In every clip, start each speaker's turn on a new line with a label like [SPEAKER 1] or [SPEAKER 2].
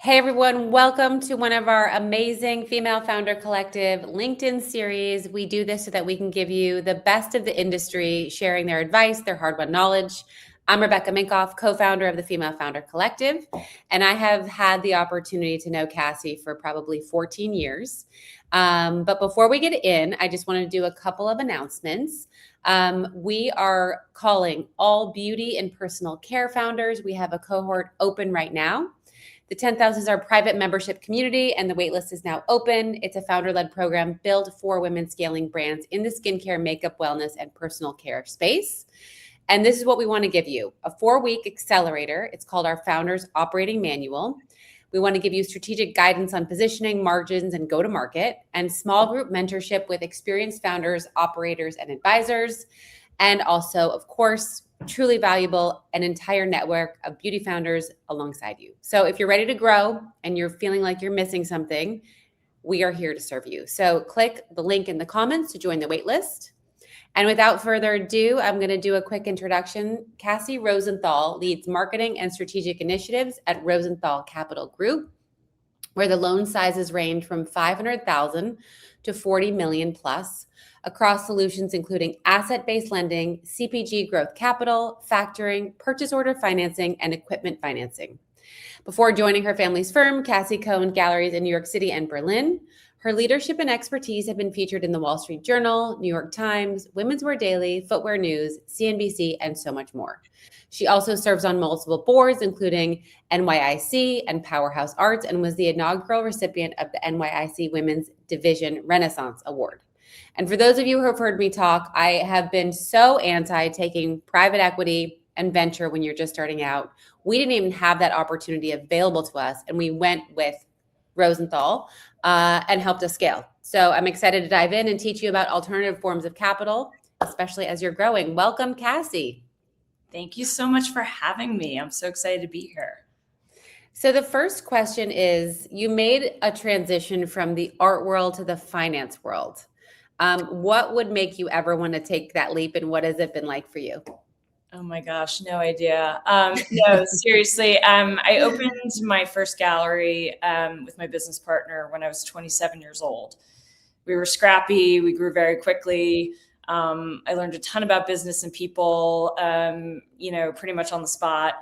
[SPEAKER 1] Hey everyone, welcome to one of our amazing Female Founder Collective LinkedIn series. We do this so that we can give you the best of the industry, sharing their advice, their hard-won knowledge. I'm Rebecca Minkoff, co-founder of the Female Founder Collective, and I have had the opportunity to know Cassie for probably 14 years. But before we get in, I just want to do a couple of announcements. We are calling all beauty and personal care founders. We have a cohort open right now. The 10,000 is our private membership community, and the waitlist is now open. It's a founder-led program built for women scaling brands in the skincare, makeup, wellness, and personal care space. And this is what we want to give you, a 4-week accelerator. It's called our Founders Operating Manual. We want to give you strategic guidance on positioning, margins, and go-to-market, and small group mentorship with experienced founders, operators, and advisors. And also, of course, truly valuable, an entire network of beauty founders alongside you. So if you're ready to grow and you're feeling like you're missing something, we are here to serve you. So click the link in the comments to join the waitlist. And without further ado, I'm going to do a quick introduction. Cassie Rosenthal leads marketing and strategic initiatives at Rosenthal Capital Group, where the loan sizes range from $500,000 to $40 million plus, across solutions including asset-based lending, CPG growth capital, factoring, purchase order financing, and equipment financing. Before joining her family's firm, Cassie co-owned galleries in New York City and Berlin. Her leadership and expertise have been featured in the Wall Street Journal, New York Times, Women's Wear Daily, Footwear News, CNBC, and so much more. She also serves on multiple boards, including NYIC and Powerhouse Arts, and was the inaugural recipient of the NYIC Women's Division Renaissance Award. And for those of you who have heard me talk, I have been so anti taking private equity and venture when you're just starting out. We didn't even have that opportunity available to us, and we went with Rosenthal and helped us scale. So I'm excited to dive in and teach you about alternative forms of capital, especially as you're growing. Welcome, Cassie.
[SPEAKER 2] Thank you so much for having me. I'm so excited to be here.
[SPEAKER 1] So the first question is, you made a transition from the art world to the finance world. What would make you ever want to take that leap, and what has it been like for you?
[SPEAKER 2] Oh my gosh, no idea. No, seriously. I opened my first gallery with my business partner when I was 27 years old. We were scrappy. We grew very quickly. I learned a ton about business and people, pretty much on the spot.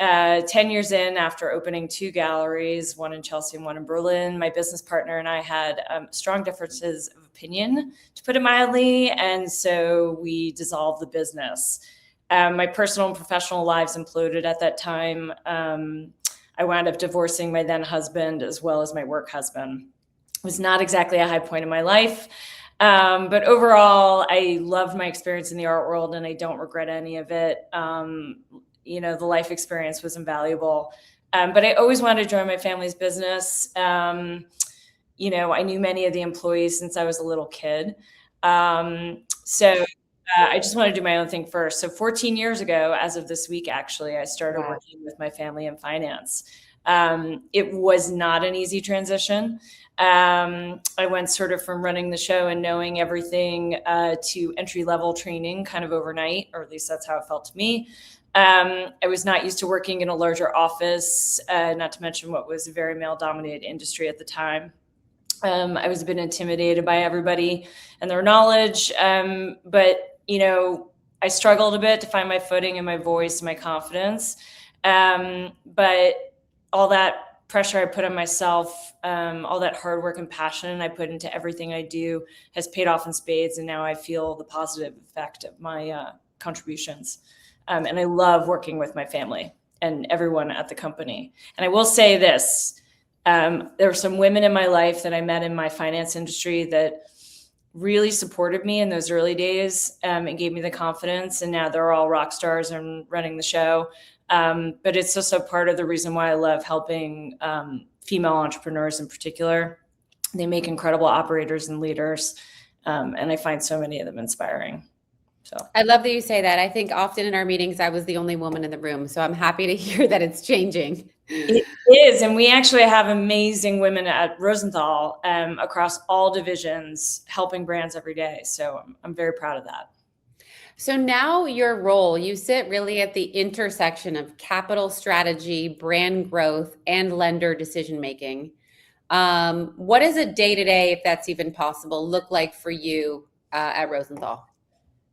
[SPEAKER 2] 10 years in, after opening 2 galleries, one in Chelsea and one in Berlin, my business partner and I had strong differences of opinion, to put it mildly. And so we dissolved the business. My personal and professional lives imploded at that time. I wound up divorcing my then husband as well as my work husband. It was not exactly a high point in my life. But overall, I loved my experience in the art world and I don't regret any of it. The life experience was invaluable. But I always wanted to join my family's business. I knew many of the employees since I was a little kid. I just wanted to do my own thing first. So 14 years ago, as of this week, actually, I started working with my family in finance. It was not an easy transition. I went sort of from running the show and knowing everything to entry-level training kind of overnight, or at least that's how it felt to me. I was not used to working in a larger office, not to mention what was a very male-dominated industry at the time. I was a bit intimidated by everybody and their knowledge, but I struggled a bit to find my footing and my voice and my confidence. But all that pressure I put on myself, all that hard work and passion I put into everything I do has paid off in spades. And now I feel the positive effect of my contributions. And I love working with my family and everyone at the company. And I will say this, there were some women in my life that I met in my finance industry that really supported me in those early days and gave me the confidence. And now they're all rock stars and running the show. But it's also part of the reason why I love helping female entrepreneurs in particular. They make incredible operators and leaders. And I find so many of them inspiring. So
[SPEAKER 1] I love that you say that. I think often in our meetings, I was the only woman in the room. So I'm happy to hear that it's changing.
[SPEAKER 2] It is. And we actually have amazing women at Rosenthal across all divisions helping brands every day. So I'm very proud of that.
[SPEAKER 1] So now your role, you sit really at the intersection of capital strategy, brand growth, and lender decision making. What does a day to day, if that's even possible, look like for you at Rosenthal?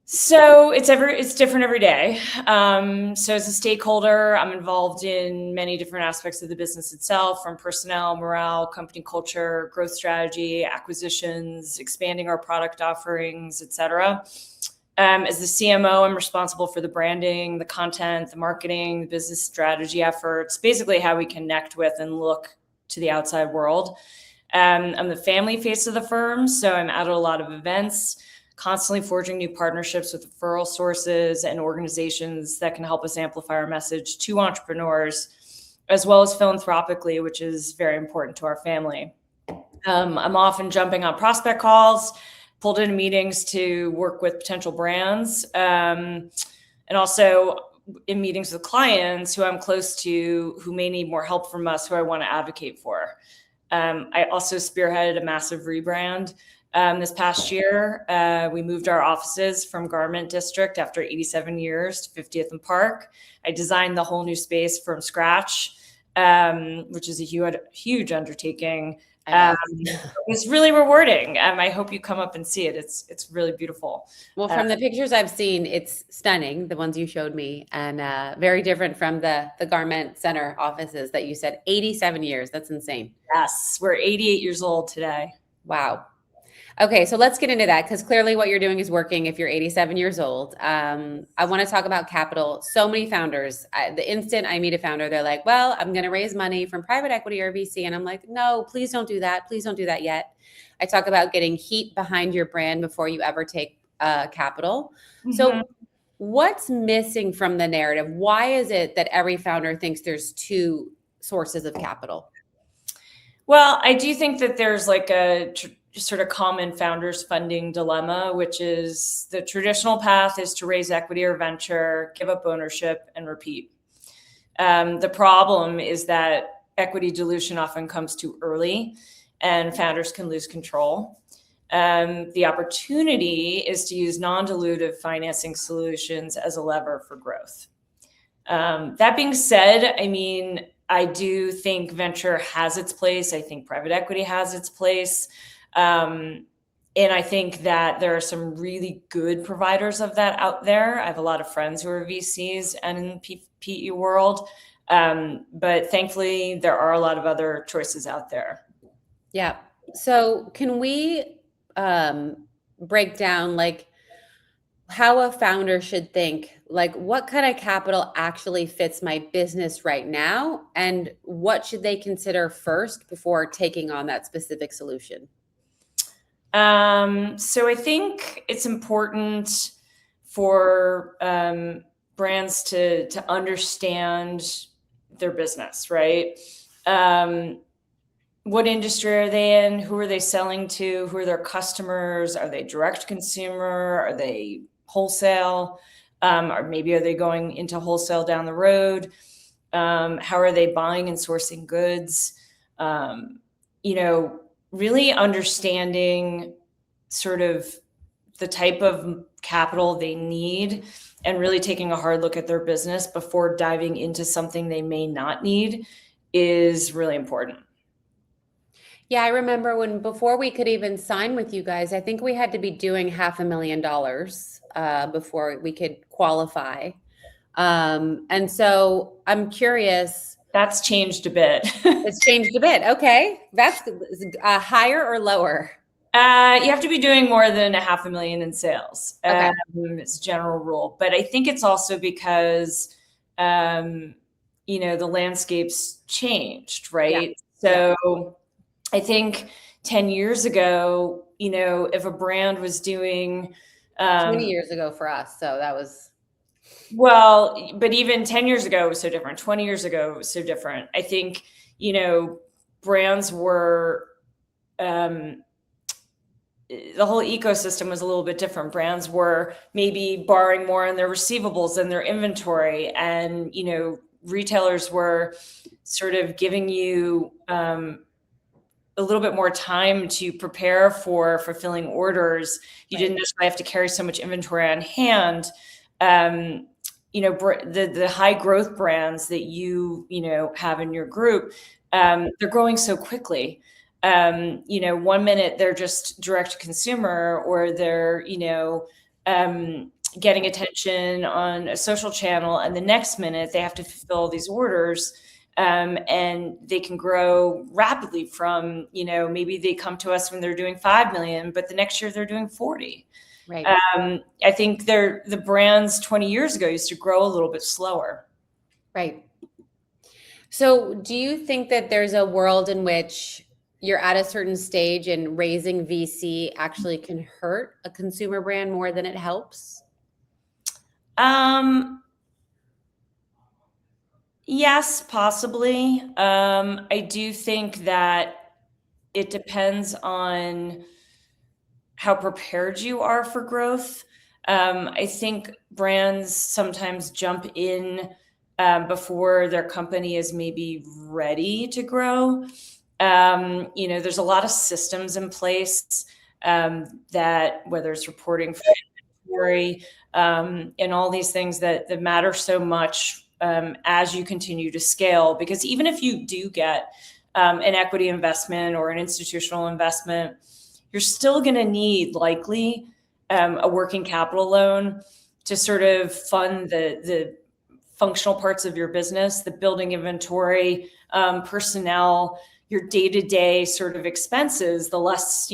[SPEAKER 2] So it's different every day. So as a stakeholder, I'm involved in many different aspects of the business itself, from personnel, morale, company culture, growth strategy, acquisitions, expanding our product offerings, et cetera. As the CMO, I'm responsible for the branding, the content, the marketing, the business strategy efforts, basically how we connect with and look to the outside world. I'm the family face of the firm, so I'm at a lot of events, constantly forging new partnerships with referral sources and organizations that can help us amplify our message to entrepreneurs, as well as philanthropically, which is very important to our family. I'm often jumping on prospect calls, pulled into meetings to work with potential brands, and also in meetings with clients who I'm close to, who may need more help from us, who I want to advocate for. I also spearheaded a massive rebrand. This past year, we moved our offices from Garment District after 87 years to 50th and Park. I designed the whole new space from scratch, which is a huge undertaking. It's really rewarding. I hope you come up and see it. It's really beautiful.
[SPEAKER 1] Well, from the pictures I've seen, it's stunning, the ones you showed me, and very different from the Garment Center offices that you said. 87 years. That's insane.
[SPEAKER 2] Yes, we're 88 years old today.
[SPEAKER 1] Wow. Okay, so let's get into that, because clearly what you're doing is working if you're 87 years old. I want to talk about capital. So many founders, the instant I meet a founder, they're like, well, I'm going to raise money from private equity or VC. And I'm like, no, please don't do that. Please don't do that yet. I talk about getting heat behind your brand before you ever take capital. Mm-hmm. So what's missing from the narrative? Why is it that every founder thinks there's two sources of capital?
[SPEAKER 2] Well, I do think that there's like a sort of common founders funding dilemma, which is the traditional path is to raise equity or venture, give up ownership, and repeat. The problem is that equity dilution often comes too early and founders can lose control. The opportunity is to use non-dilutive financing solutions as a lever for growth. That being said, I mean, I do think venture has its place. I think private equity has its place. And I think that there are some really good providers of that out there. I have a lot of friends who are VCs and in the PE world. But thankfully, there are a lot of other choices out there.
[SPEAKER 1] Yeah. So can we break down like how a founder should think, like what kind of capital actually fits my business right now? And what should they consider first before taking on that specific solution?
[SPEAKER 2] So I think it's important for brands to understand their business, right? What industry are they in? Who are they selling to? Who are their customers? Are they direct consumer? Are they wholesale? Or maybe are they going into wholesale down the road? How are they buying and sourcing goods? Really understanding sort of the type of capital they need and really taking a hard look at their business before diving into something they may not need is really important.
[SPEAKER 1] Yeah, I remember before we could even sign with you guys, I think we had to be doing $500,000 before we could qualify. And so I'm curious.
[SPEAKER 2] That's changed a bit.
[SPEAKER 1] It's changed a bit. Okay. That's higher or lower?
[SPEAKER 2] You have to be doing more than $500,000 in sales. Okay. It's a general rule. But I think it's also because, the landscape's changed, right? Yeah. So I think 10 years ago, if a brand was doing
[SPEAKER 1] 20 years ago for us. So that was.
[SPEAKER 2] Well, but even 10 years ago, it was so different. 20 years ago, it was so different. I think, brands were, the whole ecosystem was a little bit different. Brands were maybe borrowing more on their receivables than their inventory. And, retailers were sort of giving you, a little bit more time to prepare for fulfilling orders. You didn't necessarily have to carry so much inventory on hand. The high growth brands that you have in your group, they're growing so quickly. 1 minute they're just direct to consumer, or they're getting attention on a social channel, and the next minute they have to fulfill these orders. And they can grow rapidly from, maybe they come to us when they're doing 5 million, but the next year they're doing 40.
[SPEAKER 1] Right.
[SPEAKER 2] I think the brands 20 years ago used to grow a little bit slower.
[SPEAKER 1] Right. So do you think that there's a world in which you're at a certain stage and raising VC actually can hurt a consumer brand more than it helps?
[SPEAKER 2] Yes, possibly. I do think that it depends on how prepared you are for growth. I think brands sometimes jump in before their company is maybe ready to grow. There's a lot of systems in place that, whether it's reporting for inventory, and all these things that matter so much as you continue to scale. Because even if you do get an equity investment or an institutional investment, you're still going to need likely a working capital loan to sort of fund the functional parts of your business, the building inventory, personnel, your day-to-day sort of expenses, the less,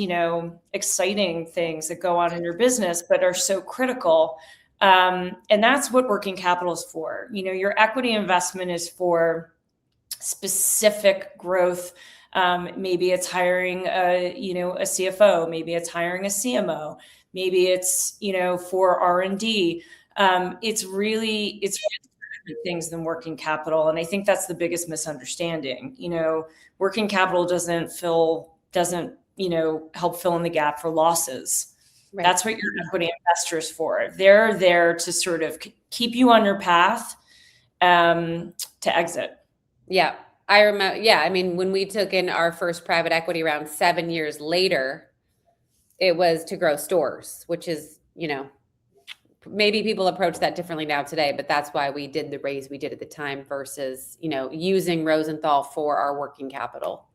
[SPEAKER 2] exciting things that go on in your business, but are so critical. And that's what working capital is for. Your equity investment is for specific growth. Maybe it's hiring a CFO, maybe it's hiring a CMO, maybe it's, for R&D. It's really different things than working capital. And I think that's the biggest misunderstanding. Working capital doesn't help fill in the gap for losses. Right. That's what your equity investor is for. They're there to sort of keep you on your path to exit.
[SPEAKER 1] Yeah. I remember. Yeah. I mean, when we took in our first private equity round 7 years later, it was to grow stores, which is, maybe people approach that differently now today, but that's why we did the raise we did at the time versus, using Rosenthal for our working capital.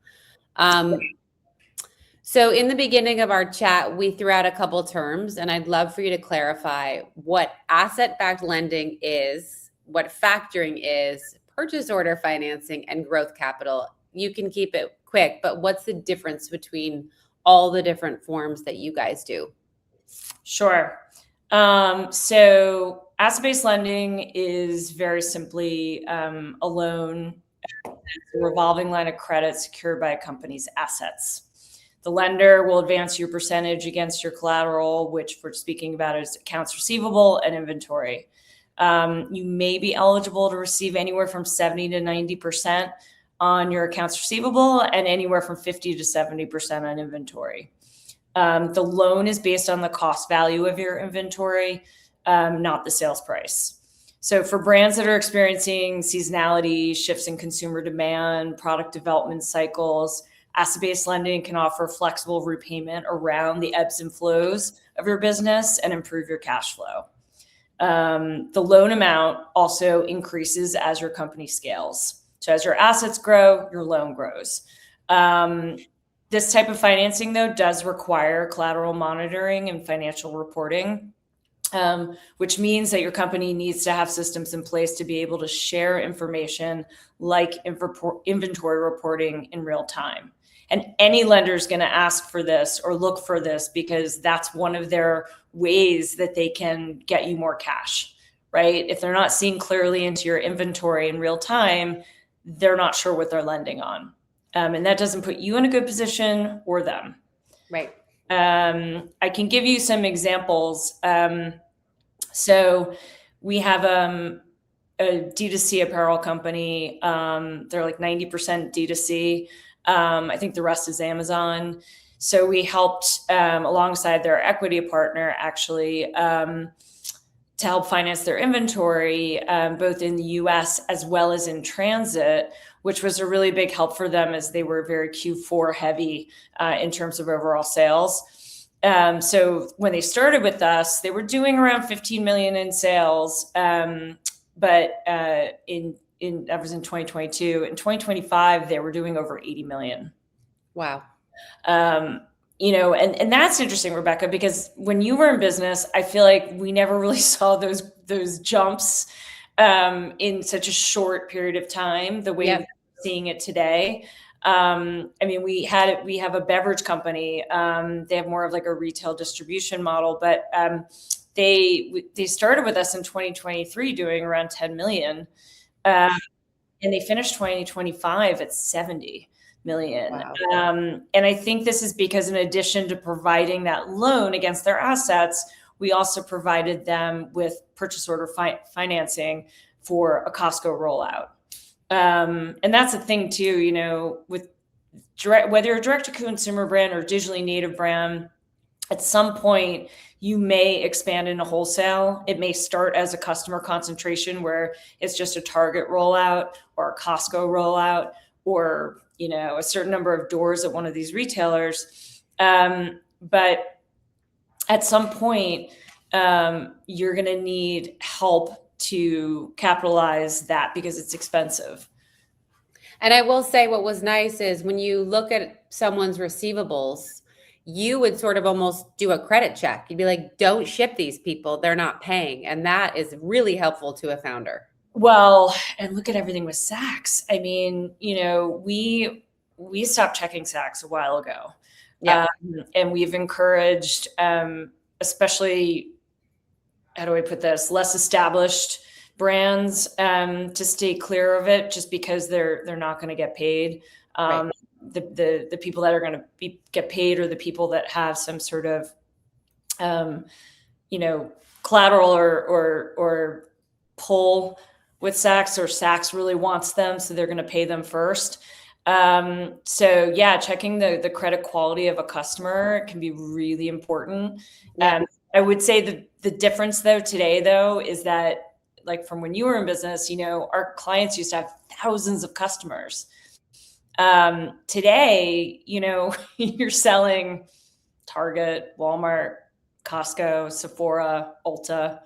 [SPEAKER 1] So in the beginning of our chat, we threw out a couple terms, and I'd love for you to clarify what asset-backed lending is, what factoring is, purchase order financing, and growth capital. You can keep it quick, but what's the difference between all the different forms that you guys do?
[SPEAKER 2] Sure. So asset-based lending is very simply a loan, a revolving line of credit secured by a company's assets. The lender will advance your percentage against your collateral, which we're speaking about is accounts receivable and inventory. You may be eligible to receive anywhere from 70 to 90% on your accounts receivable and anywhere from 50 to 70% on inventory. The loan is based on the cost value of your inventory, not the sales price. So for brands that are experiencing seasonality, shifts in consumer demand, product development cycles, asset-based lending can offer flexible repayment around the ebbs and flows of your business and improve your cash flow. The loan amount also increases as your company scales. So as your assets grow, your loan grows. This type of financing, though, does require collateral monitoring and financial reporting, which means that your company needs to have systems in place to be able to share information like inventory reporting in real time. And any lender is going to ask for this or look for this because that's one of their ways that they can get you more cash, right? If they're not seeing clearly into your inventory in real time, they're not sure what they're lending on. And that doesn't put you in a good position or them.
[SPEAKER 1] Right.
[SPEAKER 2] I can give you some examples. So we have a D2C apparel company. They're like 90% D2C. I think the rest is Amazon. So we helped alongside their equity partner actually to help finance their inventory, both in the US as well as in transit, which was a really big help for them as they were very Q4 heavy in terms of overall sales. So when they started with us, they were doing around 15 million in sales. But that was in 2022. In 2025, they were doing over 80 million.
[SPEAKER 1] Wow.
[SPEAKER 2] And that's interesting, Rebecca, because when you were in business, I feel like we never really saw those jumps in such a short period of time, the way we're seeing it today. We have a beverage company. They have more of like a retail distribution model, but they started with us in 2023 doing around 10 million. And they finished 2025 at 70 million.
[SPEAKER 1] Wow.
[SPEAKER 2] And I think this is because in addition to providing that loan against their assets, we also provided them with purchase order financing for a Costco rollout. And that's the thing too, with whether you're a direct to consumer brand or digitally native brand, at some point you may expand into wholesale. It may start as a customer concentration where it's just a Target rollout or a Costco rollout or, a certain number of doors at one of these retailers. But at some point, you're going to need help to capitalize that because it's expensive.
[SPEAKER 1] And I will say what was nice is when you look at someone's receivables, you would sort of almost do a credit check. You'd be like, don't ship these people. They're not paying. And that is really helpful to a founder.
[SPEAKER 2] Well, and look at everything with Saks. We stopped checking Saks a while ago.
[SPEAKER 1] Yeah.
[SPEAKER 2] And we've encouraged, especially, how do I put this, less established brands to stay clear of it just because they're not going to get paid.
[SPEAKER 1] Right.
[SPEAKER 2] The people that are going to get paid are the people that have some sort of, collateral or pull with Saks, or Saks really wants them, so they're going to pay them first. So yeah, checking the credit quality of a customer can be really important. I would say the difference today is that, like, from when you were in business, our clients used to have thousands of customers. Today, you're selling Target, Walmart, Costco, Sephora, Ulta.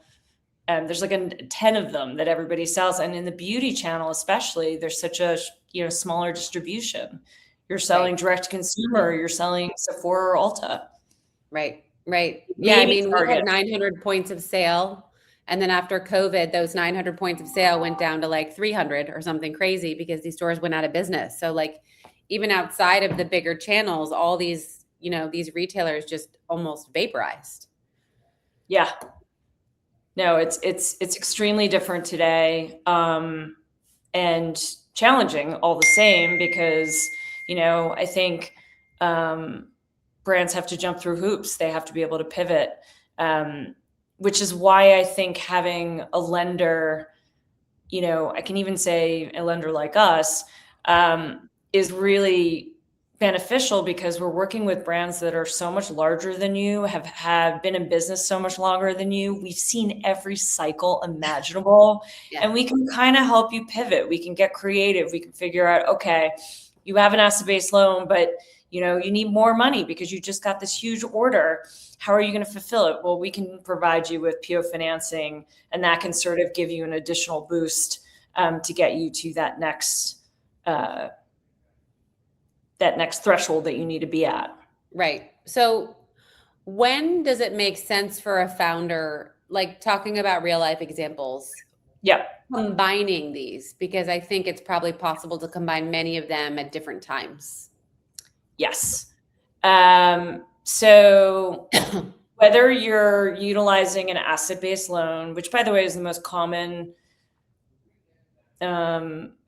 [SPEAKER 2] There's like 10 of them that everybody sells. And in the beauty channel, especially, there's such a, smaller distribution. You're selling direct to consumer, you're selling Sephora or Ulta.
[SPEAKER 1] Right. Yeah. We had 900 points of sale. And then after COVID, those 900 points of sale went down to like 300 or something crazy because these stores went out of business. So like even outside of the bigger channels, all these, these retailers just almost vaporized.
[SPEAKER 2] Yeah. No, it's extremely different today, and challenging all the same because, I think brands have to jump through hoops. They have to be able to pivot, which is why I think having a lender, I can even say a lender like us, is really beneficial because we're working with brands that are so much larger than you, have been in business so much longer than you. We've seen every cycle imaginable, and we can kind of help you pivot. We can get creative. We can figure out, okay, you have an asset-based loan, but you need more money because you just got this huge order. How are you going to fulfill it? Well, we can provide you with PO financing, and that can sort of give you an additional boost to get you to that next threshold that you need to be at.
[SPEAKER 1] Right. So when does it make sense for a founder, like talking about real life examples, combining these? Because I think it's probably possible to combine many of them at different times.
[SPEAKER 2] Yes. So whether you're utilizing an asset-based loan, which by the way is the most common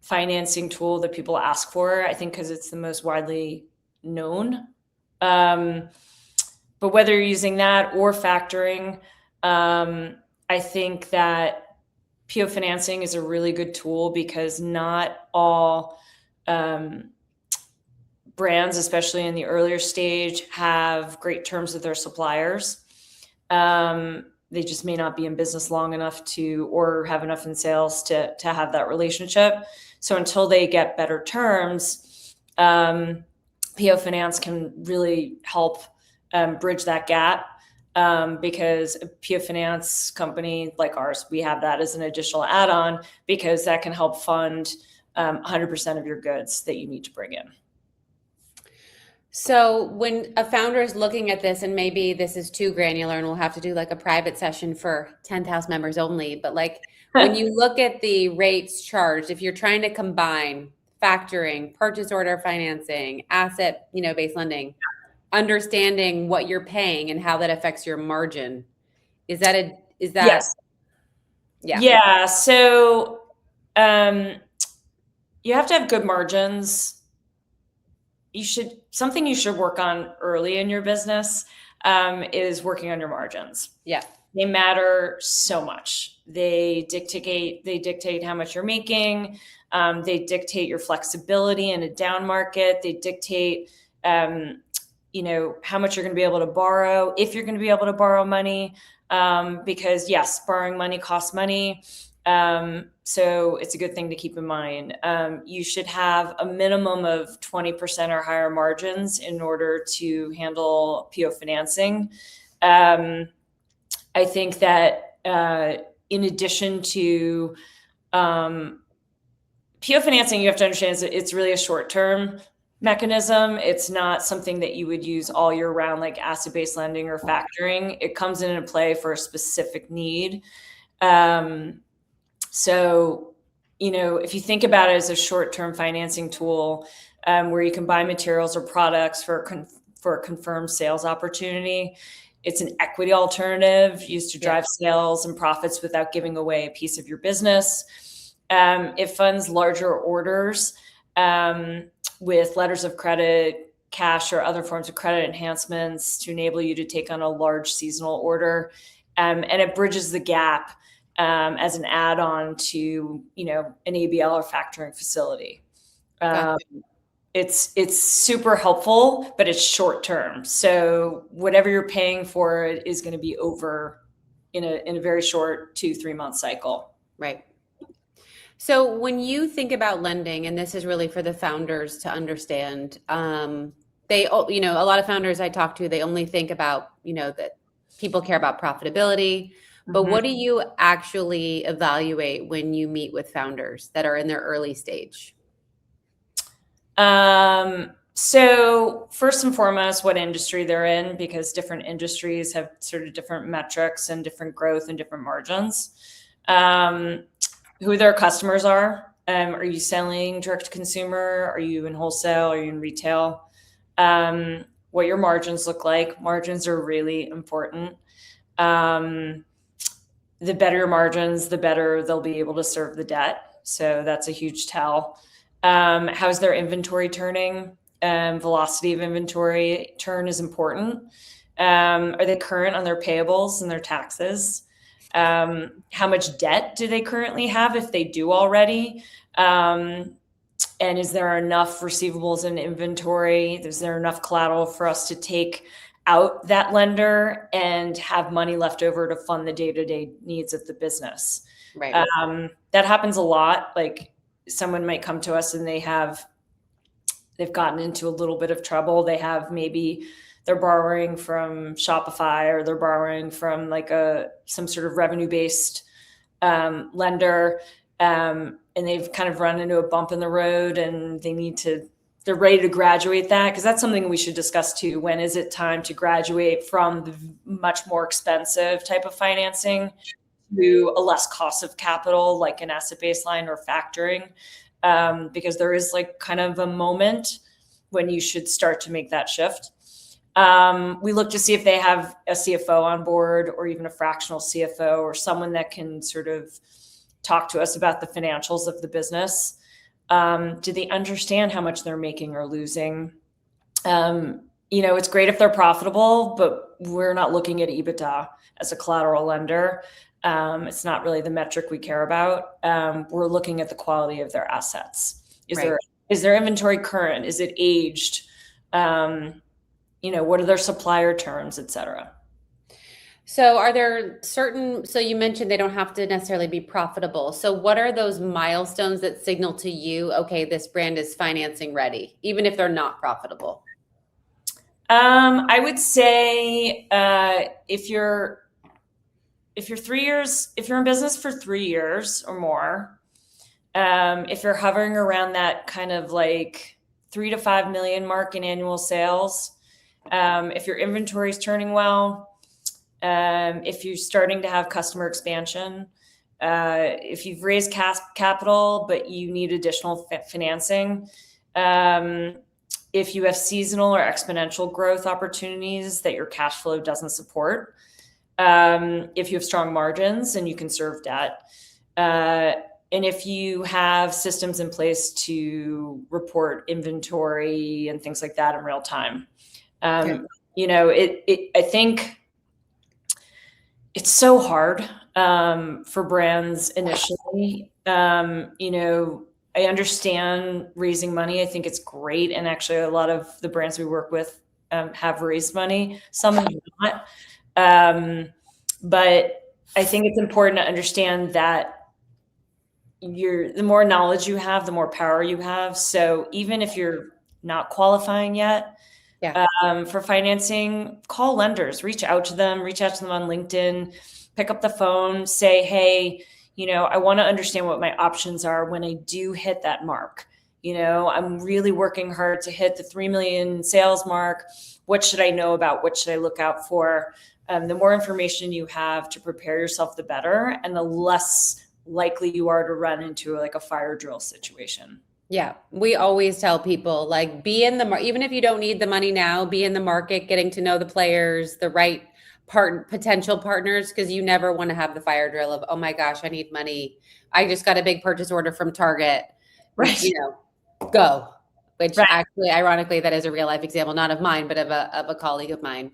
[SPEAKER 2] financing tool that people ask for, I think, because it's the most widely known. But whether you're using that or factoring, I think that PO financing is a really good tool because not all brands, especially in the earlier stage, have great terms with their suppliers. They just may not be in business long enough to, or have enough in sales to have that relationship. So until they get better terms, PO Finance can really help bridge that gap. Because a PO Finance company like ours, we have that as an additional add-on because that can help fund 100% of your goods that you need to bring in.
[SPEAKER 1] So when a founder is looking at this, and maybe this is too granular and we'll have to do like a private session for 10,000 members only, but like when you look at the rates charged, if you're trying to combine factoring, purchase order financing, asset, based lending, understanding what you're paying and how that affects your margin, is that
[SPEAKER 2] Yes. Yeah. So you have to have good margins. Something you should work on early in your business is working on your margins.
[SPEAKER 1] Yeah.
[SPEAKER 2] They matter so much. They dictate how much you're making. They dictate your flexibility in a down market. They dictate, how much you're going to be able to borrow, if you're going to be able to borrow money, because yes, borrowing money costs money. So it's a good thing to keep in mind. You should have a minimum of 20% or higher margins in order to handle PO financing. I think that in addition to PO financing, you have to understand that it's really a short-term mechanism. It's not something that you would use all year round, like asset-based lending or factoring. It comes into play for a specific need. So, if you think about it as a short-term financing tool, where you can buy materials or products for a confirmed sales opportunity, it's an equity alternative used to drive sales and profits without giving away a piece of your business. It funds larger orders with letters of credit, cash, or other forms of credit enhancements to enable you to take on a large seasonal order. And it bridges the gap as an add-on to, an ABL or factoring facility. It's super helpful, but it's short term. So whatever you're paying for it is going to be over in a very short 2-3 month cycle.
[SPEAKER 1] Right. So when you think about lending, and this is really for the founders to understand, a lot of founders I talk to, they only think about, that people care about profitability. But what do you actually evaluate when you meet with founders that are in their early stage?
[SPEAKER 2] So first and foremost, what industry they're in, because different industries have sort of different metrics and different growth and different margins. Who their customers are. Are you selling direct to consumer? Are you in wholesale? Are you in retail? What your margins look like. Margins are really important. The better your margins, the better they'll be able to serve the debt. So that's a huge tell. How's their inventory turning? Velocity of inventory turn is important. Are they current on their payables and their taxes? How much debt do they currently have if they do already? And is there enough receivables and inventory? Is there enough collateral for us to take out that lender and have money left over to fund the day-to-day needs of the business?
[SPEAKER 1] Right.
[SPEAKER 2] That happens a lot. Like someone might come to us and they've gotten into a little bit of trouble. They're borrowing from Shopify, or they're borrowing from like some sort of revenue-based lender, and they've kind of run into a bump in the road, and they're ready to graduate that, because that's something we should discuss too. When is it time to graduate from the much more expensive type of financing to a less cost of capital, like an asset-based line or factoring? Because there is like kind of a moment when you should start to make that shift. We look to see if they have a CFO on board, or even a fractional CFO, or someone that can sort of talk to us about the financials of the business. Do they understand how much they're making or losing? It's great if they're profitable, but we're not looking at EBITDA as a collateral lender. It's not really the metric we care about. We're looking at the quality of their assets. Is their inventory current? Is it aged? What are their supplier terms, et cetera?
[SPEAKER 1] So are there so you mentioned they don't have to necessarily be profitable. So what are those milestones that signal to you, okay, this brand is financing ready, even if they're not profitable?
[SPEAKER 2] I would say if you're 3 years, if you're in business for 3 years or more, if you're hovering around that kind of like 3 to 5 million mark in annual sales, if your inventory is turning well, if you're starting to have customer expansion, if you've raised capital but you need additional financing, if you have seasonal or exponential growth opportunities that your cash flow doesn't support, if you have strong margins and you can serve debt, and if you have systems in place to report inventory and things like that in real time.
[SPEAKER 1] Okay.
[SPEAKER 2] I think it's so hard for brands initially. I understand raising money. I think it's great. And actually, a lot of the brands we work with have raised money. Some have not. But I think it's important to understand that the more knowledge you have, the more power you have. So even if you're not qualifying yet for financing, call lenders, reach out to them on LinkedIn, pick up the phone, say, hey, I want to understand what my options are when I do hit that mark. I'm really working hard to hit the 3 million sales mark. What should I know about? What should I look out for? The more information you have to prepare yourself, the better, and the less likely you are to run into like a fire drill situation.
[SPEAKER 1] Yeah, we always tell people, like, be in the even if you don't need the money now, be in the market, getting to know the players, the right potential partners, because you never want to have the fire drill of, oh my gosh, I need money. I just got a big purchase order from Target.
[SPEAKER 2] Right.
[SPEAKER 1] Go. Which actually, ironically, that is a real life example, not of mine, but of a colleague of mine.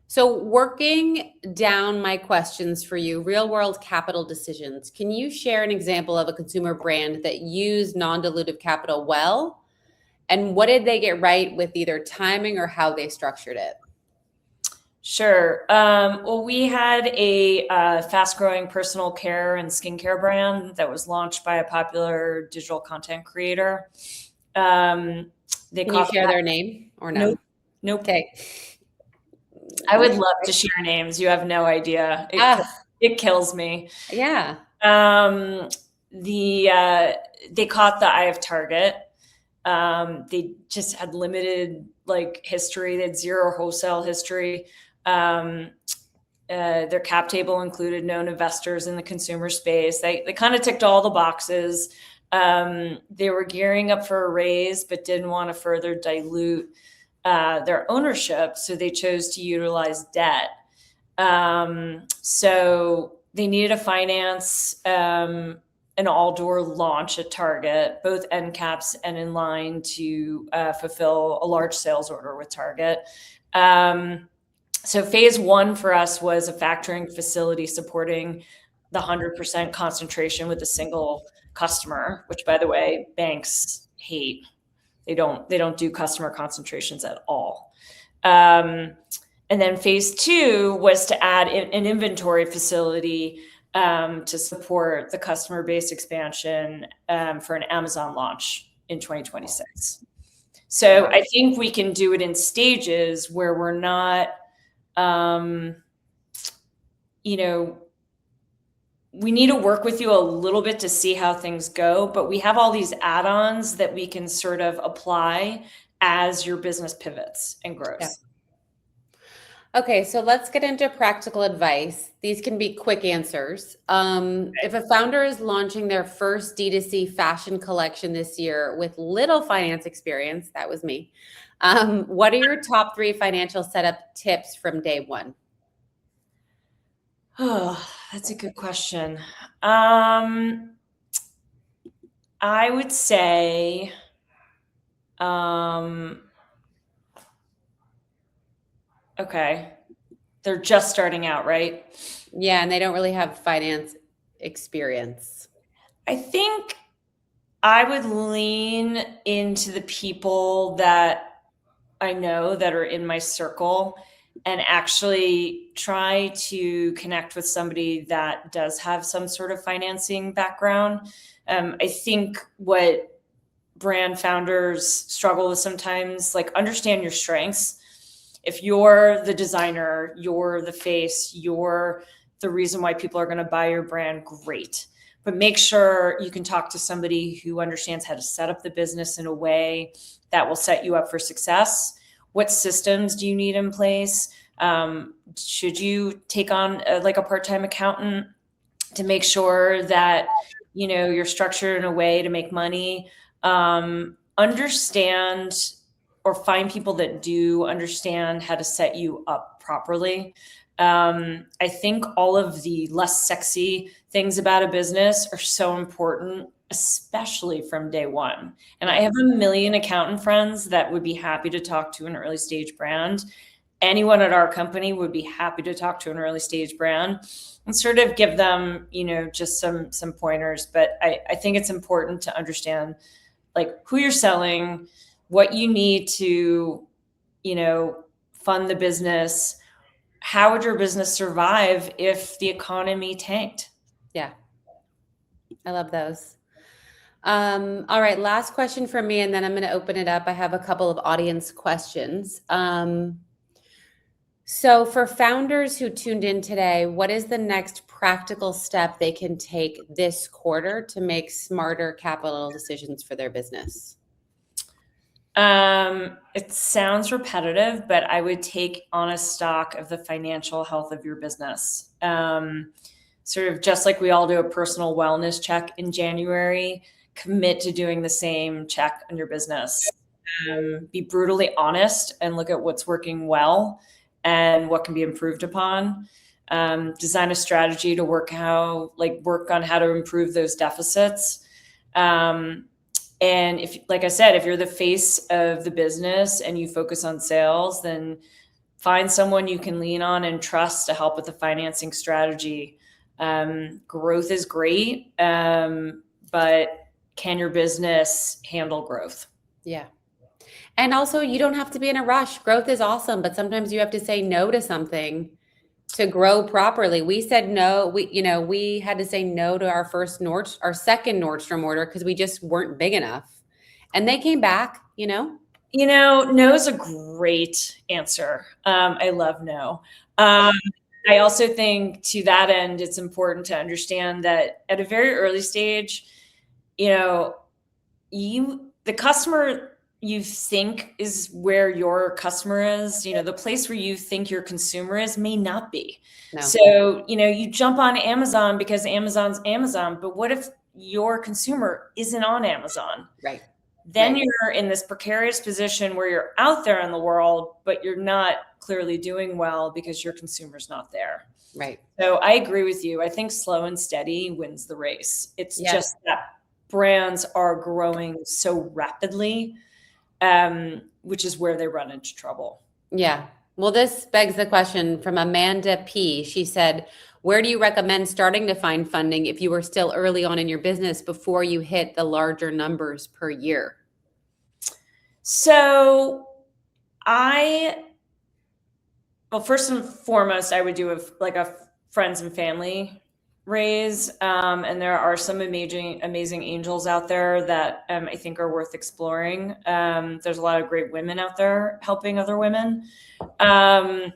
[SPEAKER 1] So working down my questions for you, real world capital decisions. Can you share an example of a consumer brand that used non-dilutive capital well? And what did they get right with either timing or how they structured it?
[SPEAKER 2] Sure. Well, we had a fast-growing personal care and skincare brand that was launched by a popular digital content creator. Can
[SPEAKER 1] you share their name or no?
[SPEAKER 2] Nope.
[SPEAKER 1] Okay.
[SPEAKER 2] I would love to share names. You have no idea. It kills me.
[SPEAKER 1] Yeah.
[SPEAKER 2] They caught the eye of Target. They just had limited history. They had zero wholesale history. Their cap table included known investors in the consumer space. They kind of ticked all the boxes. They were gearing up for a raise, but didn't want to further dilute their ownership, so they chose to utilize debt. So they needed to finance an all-door launch at Target, both end caps and in line to fulfill a large sales order with Target. So phase one for us was a factoring facility supporting the 100% concentration with a single customer, which, by the way, banks hate. They don't do customer concentrations at all. And then phase two was to add an inventory facility to support the customer base expansion for an Amazon launch in 2026. So I think we can do it in stages where we're not, we need to work with you a little bit to see how things go, but we have all these add-ons that we can sort of apply as your business pivots and grows.
[SPEAKER 1] Yeah. Okay, so let's get into practical advice. These can be quick answers. If a founder is launching their first D2C fashion collection this year with little finance experience, that was me, what are your top 3 financial setup tips from day one?
[SPEAKER 2] Oh, that's a good question. I would say, okay, they're just starting out, right?
[SPEAKER 1] Yeah, and they don't really have finance experience.
[SPEAKER 2] I think I would lean into the people that I know that are in my circle and actually try to connect with somebody that does have some sort of financing background. I think what brand founders struggle with sometimes, like, understand your strengths. If you're the designer, you're the face, you're the reason why people are going to buy your brand, great. But make sure you can talk to somebody who understands how to set up the business in a way that will set you up for success. What systems do you need in place? Should you take on like a part-time accountant to make sure that, you know, you're structured in a way to make money? Understand or find people that do understand how to set you up properly. I think all of the less sexy things about a business are so important, especially from day one. And I have a million accountant friends that would be happy to talk to an early stage brand. Anyone at our company would be happy to talk to an early stage brand and sort of give them, you know, just some pointers. But I think it's important to understand, like, who you're selling, what you need to, you know, fund the business. How would your business survive if the economy tanked?
[SPEAKER 1] Yeah. I love those. All right, last question from me, and then I'm going to open it up. I have a couple of audience questions. So for founders who tuned in today, what is the next practical step they can take this quarter to make smarter capital decisions for their business?
[SPEAKER 2] It sounds repetitive, but I would take honest stock of the financial health of your business. Sort of just like we all do a personal wellness check in January, commit to doing the same check on your business. Be brutally honest and look at what's working well and what can be improved upon. Design a strategy to work on how to improve those deficits. And if, like I said, if you're the face of the business and you focus on sales, then find someone you can lean on and trust to help with the financing strategy. Growth is great, but can your business handle growth?
[SPEAKER 1] Yeah. And also, you don't have to be in a rush. Growth is awesome, but sometimes you have to say no to something to grow properly. We said no. We had to say no to our second Nordstrom order because we just weren't big enough. And they came back, no
[SPEAKER 2] is a great answer. I love no. I also think to that end, it's important to understand that at a very early stage, the customer you think is where your customer is, the place where you think your consumer is may not be.
[SPEAKER 1] No.
[SPEAKER 2] So, you jump on Amazon because Amazon's Amazon, but what if your consumer isn't on Amazon?
[SPEAKER 1] Right.
[SPEAKER 2] Then you're in this precarious position where you're out there in the world, but you're not clearly doing well because your consumer's not there.
[SPEAKER 1] Right.
[SPEAKER 2] So I agree with you. I think slow and steady wins the race. It's just that brands are growing so rapidly, which is where they run into trouble.
[SPEAKER 1] Yeah. Well, this begs the question from Amanda P. She said, where do you recommend starting to find funding if you were still early on in your business before you hit the larger numbers per year?
[SPEAKER 2] So first and foremost, I would do a friends and family raise. And there are some amazing angels out there that I think are worth exploring. There's a lot of great women out there helping other women. But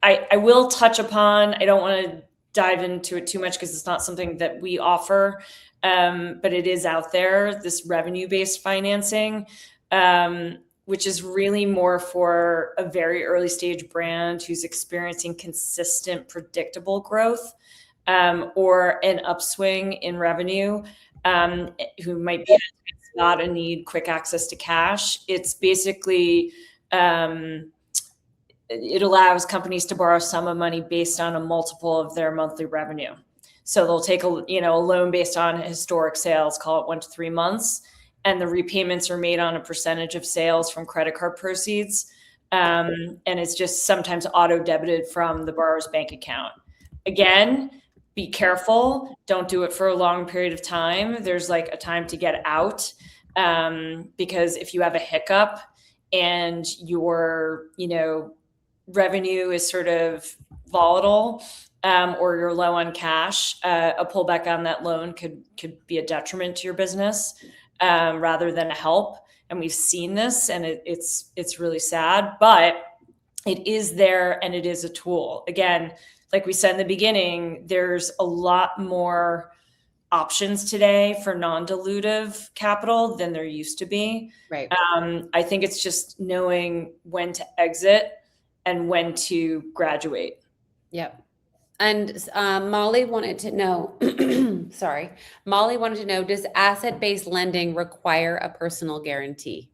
[SPEAKER 2] I will touch upon, I don't want to dive into it too much because it's not something that we offer, but it is out there, this revenue-based financing, which is really more for a very early stage brand who's experiencing consistent, predictable growth, or an upswing in revenue, who might be at a spot and need quick access to cash. It's basically, it allows companies to borrow some of money based on a multiple of their monthly revenue. So they'll take a loan based on historic sales, call it 1 to 3 months, and the repayments are made on a percentage of sales from credit card proceeds. And it's just sometimes auto debited from the borrower's bank account. Again, be careful. Don't do it for a long period of time. There's like a time to get out, because if you have a hiccup and you're, revenue is sort of volatile, or you're low on cash, a pullback on that loan could be a detriment to your business, rather than a help. And we've seen this, and it's really sad, but it is there, and it is a tool. Again, like we said in the beginning, there's a lot more options today for non-dilutive capital than there used to be.
[SPEAKER 1] Right.
[SPEAKER 2] I think it's just knowing when to exit and when to graduate.
[SPEAKER 1] Yep. And Molly wanted to know, sorry, Molly wanted to know, does asset-based lending require a personal guarantee?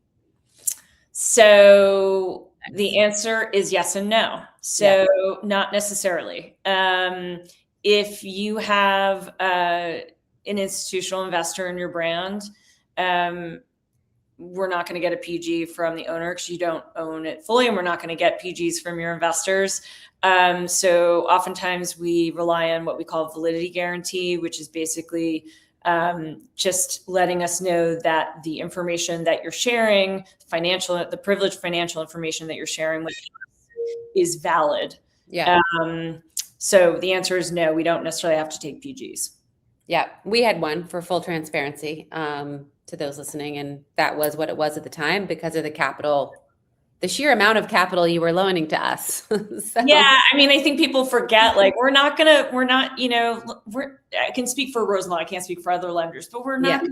[SPEAKER 2] So the answer is yes and no. So not necessarily. If you have an institutional investor in your brand, we're not going to get a PG from the owner because you don't own it fully, and we're not going to get PGs from your investors. So oftentimes we rely on what we call validity guarantee, which is basically just letting us know that the information that you're sharing, the privileged financial information that you're sharing with us is valid.
[SPEAKER 1] Yeah.
[SPEAKER 2] So the answer is no, we don't necessarily have to take PGs.
[SPEAKER 1] Yeah, we had one for full transparency to those listening, and that was what it was at the time because of the sheer amount of capital you were loaning to us. So.
[SPEAKER 2] Yeah, I mean, I think people forget, like, I can speak for Rosenthal, I can't speak for other lenders, but we're not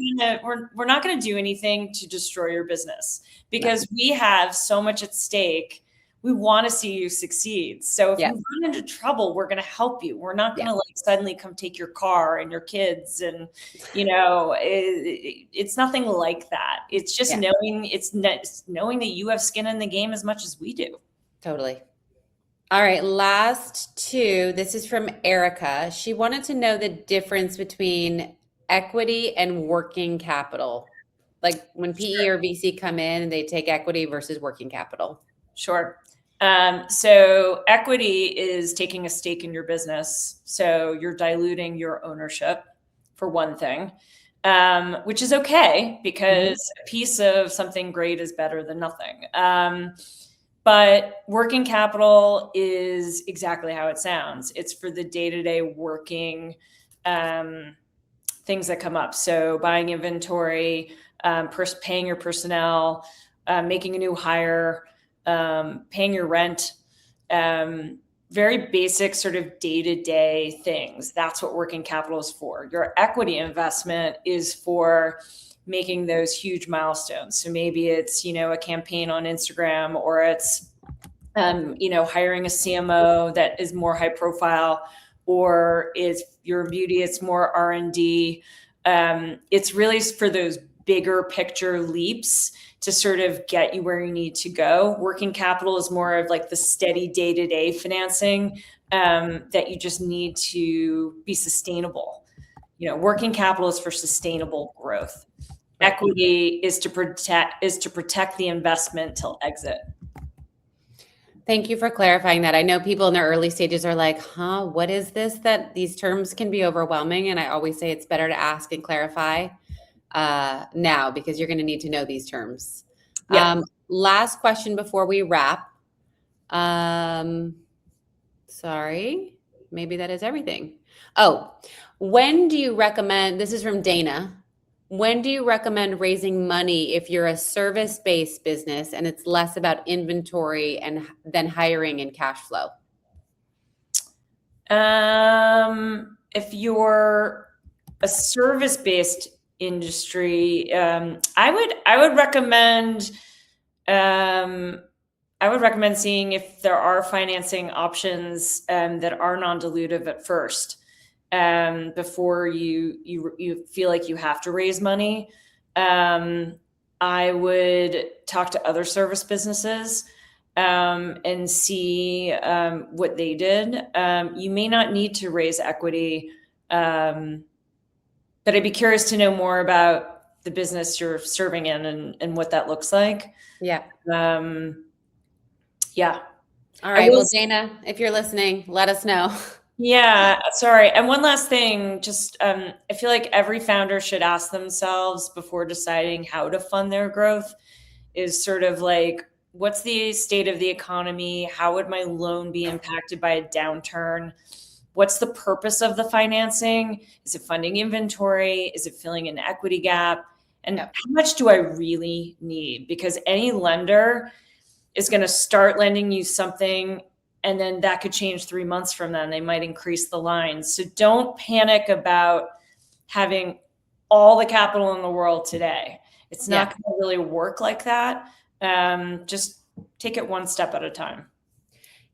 [SPEAKER 2] gonna do anything to destroy your business because we have so much at stake. We want to see you succeed. So if you run into trouble, we're going to help you. We're not going to like suddenly come take your car and your kids. And, it's nothing like that. It's just knowing that you have skin in the game as much as we do.
[SPEAKER 1] Totally. All right. Last two. This is from Erica. She wanted to know the difference between equity and working capital. Like when PE or VC come in and they take equity versus working capital.
[SPEAKER 2] Sure. So equity is taking a stake in your business. So you're diluting your ownership for one thing, which is okay because a piece of something great is better than nothing. But working capital is exactly how it sounds. It's for the day-to-day working things that come up. So buying inventory, paying your personnel, making a new hire, paying your rent, very basic sort of day-to-day things. That's what working capital is for. Your equity investment is for making those huge milestones. So maybe it's, a campaign on Instagram, or it's, hiring a CMO that is more high profile, or is your beauty, it's more R&D. It's really for those bigger picture leaps to sort of get you where you need to go. Working capital is more of like the steady day-to-day financing that you just need to be sustainable. Working capital is for sustainable growth. Equity is to protect the investment till exit.
[SPEAKER 1] Thank you for clarifying that. I know people in the early stages are like, what is this? That these terms can be overwhelming. And I always say it's better to ask and clarify now, because you're going to need to know these terms. Yeah. Last question before we wrap. Sorry, maybe that is everything. Oh, when do you recommend, this is from Dana, when do you recommend raising money if you're a service-based business and it's less about inventory and then hiring and cash flow?
[SPEAKER 2] If you're a service-based industry, I would recommend seeing if there are financing options that are non-dilutive at first, before you feel like you have to raise money. I would talk to other service businesses and see what they did. You may not need to raise equity, but I'd be curious to know more about the business you're serving in and what that looks like.
[SPEAKER 1] Yeah.
[SPEAKER 2] Yeah.
[SPEAKER 1] All right. Well, Dana, if you're listening, let us know.
[SPEAKER 2] Yeah. Sorry. And one last thing, just I feel like every founder should ask themselves before deciding how to fund their growth is sort of like, what's the state of the economy? How would my loan be impacted by a downturn? What's the purpose of the financing? Is it funding inventory? Is it filling an equity gap? And how much do I really need? Because any lender is going to start lending you something, and then that could change 3 months from then. They might increase the lines. So don't panic about having all the capital in the world today. It's not going to really work like that. Just take it one step at a time.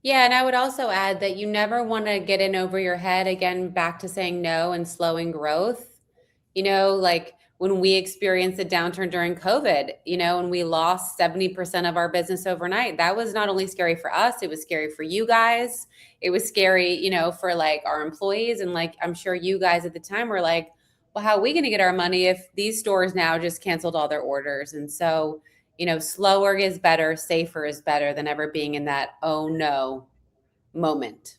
[SPEAKER 1] Yeah, and I would also add that you never want to get in over your head, again, back to saying no and slowing growth. Like when we experienced a downturn during COVID, and we lost 70% of our business overnight, that was not only scary for us, it was scary for you guys. It was scary, for like our employees. And like, I'm sure you guys at the time were like, well, how are we going to get our money if these stores now just canceled all their orders? And so, slower is better, safer is better than ever being in that, oh no moment.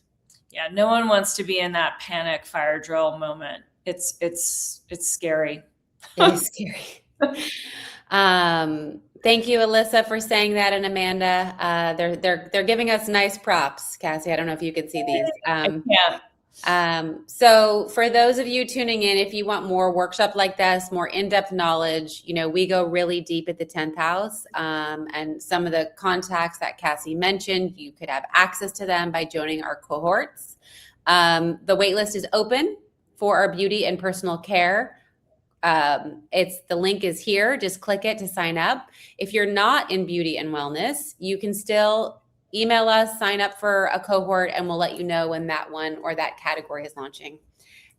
[SPEAKER 2] Yeah. No one wants to be in that panic fire drill moment. It's scary.
[SPEAKER 1] It is scary. Thank you, Alyssa, for saying that, and Amanda. They're giving us nice props, Cassie. I don't know if you can see these. So for those of you tuning in, if you want more workshop like this, more in-depth knowledge, we go really deep at the 10th house. And some of the contacts that Cassie mentioned, you could have access to them by joining our cohorts. The waitlist is open for our beauty and personal care. The link is here. Just click it to sign up. If you're not in beauty and wellness, you can still email us, sign up for a cohort, and we'll let you know when that one or that category is launching.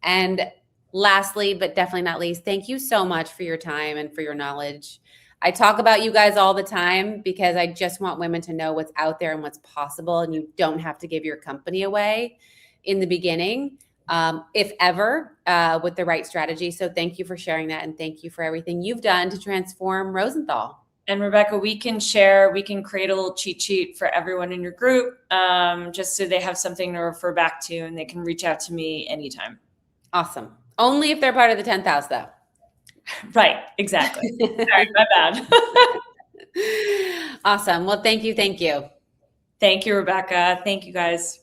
[SPEAKER 1] And lastly, but definitely not least, thank you so much for your time and for your knowledge. I talk about you guys all the time because I just want women to know what's out there and what's possible, and you don't have to give your company away in the beginning. If ever, with the right strategy. So thank you for sharing that. And thank you for everything you've done to transform Rosenthal.
[SPEAKER 2] And Rebecca, we can create a little cheat sheet for everyone in your group, just so they have something to refer back to and they can reach out to me anytime.
[SPEAKER 1] Awesome. Only if they're part of the 10th house though.
[SPEAKER 2] Right. Exactly. Sorry, my bad.
[SPEAKER 1] Awesome. Well, thank you. Thank you.
[SPEAKER 2] Thank you, Rebecca. Thank you guys.